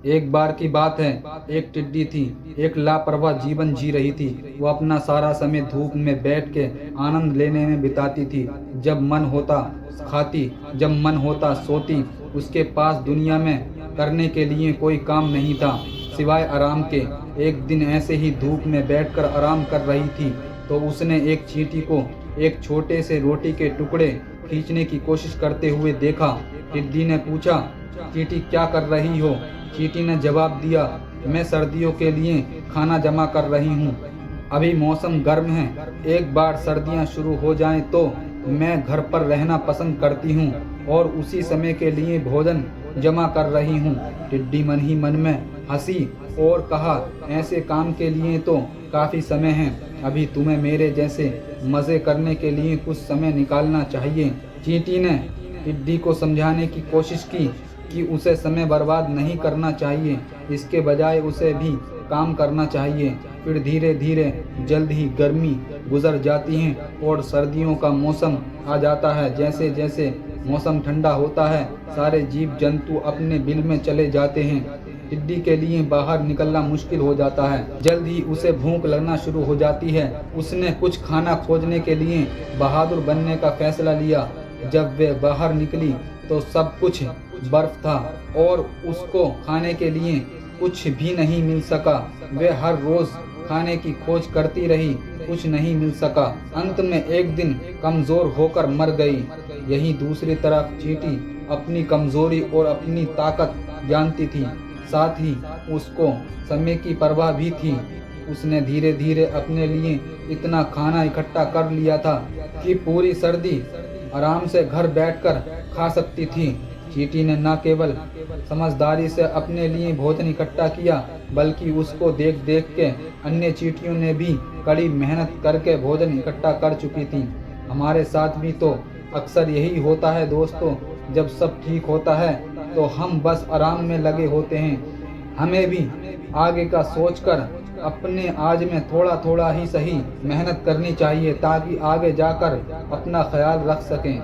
एक बार की बात है, एक टिड्डी थी। एक लापरवाह जीवन जी रही थी। वो अपना सारा समय धूप में बैठ के आनंद लेने में बिताती थी। जब मन होता खाती, जब मन होता सोती। उसके पास दुनिया में करने के लिए कोई काम नहीं था सिवाय आराम के। एक दिन ऐसे ही धूप में बैठकर आराम कर रही थी तो उसने एक चींटी को एक छोटे से रोटी के टुकड़े खींचने की कोशिश करते हुए देखा। टिड्डी ने पूछा, चींटी क्या कर रही हो? चींटी ने जवाब दिया, मैं सर्दियों के लिए खाना जमा कर रही हूँ। अभी मौसम गर्म है, एक बार सर्दियाँ शुरू हो जाएं तो मैं घर पर रहना पसंद करती हूँ और उसी समय के लिए भोजन जमा कर रही हूँ। टिड्डी मन ही मन में हंसी और कहा, ऐसे काम के लिए तो काफ़ी समय है। अभी तुम्हें मेरे जैसे मज़े करने के लिए कुछ समय निकालना चाहिए। चींटी ने टिड्डी को समझाने की कोशिश की कि उसे समय बर्बाद नहीं करना चाहिए, इसके बजाय उसे भी काम करना चाहिए। फिर धीरे धीरे जल्द ही गर्मी गुजर जाती है और सर्दियों का मौसम आ जाता है। जैसे जैसे मौसम ठंडा होता है, सारे जीव जंतु अपने बिल में चले जाते हैं। टिड्डी के लिए बाहर निकलना मुश्किल हो जाता है। जल्द ही उसे भूख लगना शुरू हो जाती है। उसने कुछ खाना खोजने के लिए बहादुर बनने का फैसला लिया। जब वे बाहर निकली तो सब कुछ बर्फ था और उसको खाने के लिए कुछ भी नहीं मिल सका। वे हर रोज खाने की खोज करती रही, कुछ नहीं मिल सका। अंत में एक दिन कमजोर होकर मर गई। यहीं दूसरी तरफ चींटी अपनी कमजोरी और अपनी ताकत जानती थी, साथ ही उसको समय की परवाह भी थी। उसने धीरे धीरे अपने लिए इतना खाना इकट्ठा कर लिया था कि पूरी सर्दी आराम से घर बैठकर खा सकती थी। चींटी ने न केवल समझदारी से अपने लिए भोजन इकट्ठा किया, बल्कि उसको देख देख के अन्य चींटियों ने भी कड़ी मेहनत करके भोजन इकट्ठा कर चुकी थी। हमारे साथ भी तो अक्सर यही होता है दोस्तों। जब सब ठीक होता है तो हम बस आराम में लगे होते हैं। हमें भी आगे का सोचकर अपने आज में थोड़ा थोड़ा ही सही मेहनत करनी चाहिए ताकि आगे जाकर अपना ख्याल रख सकें।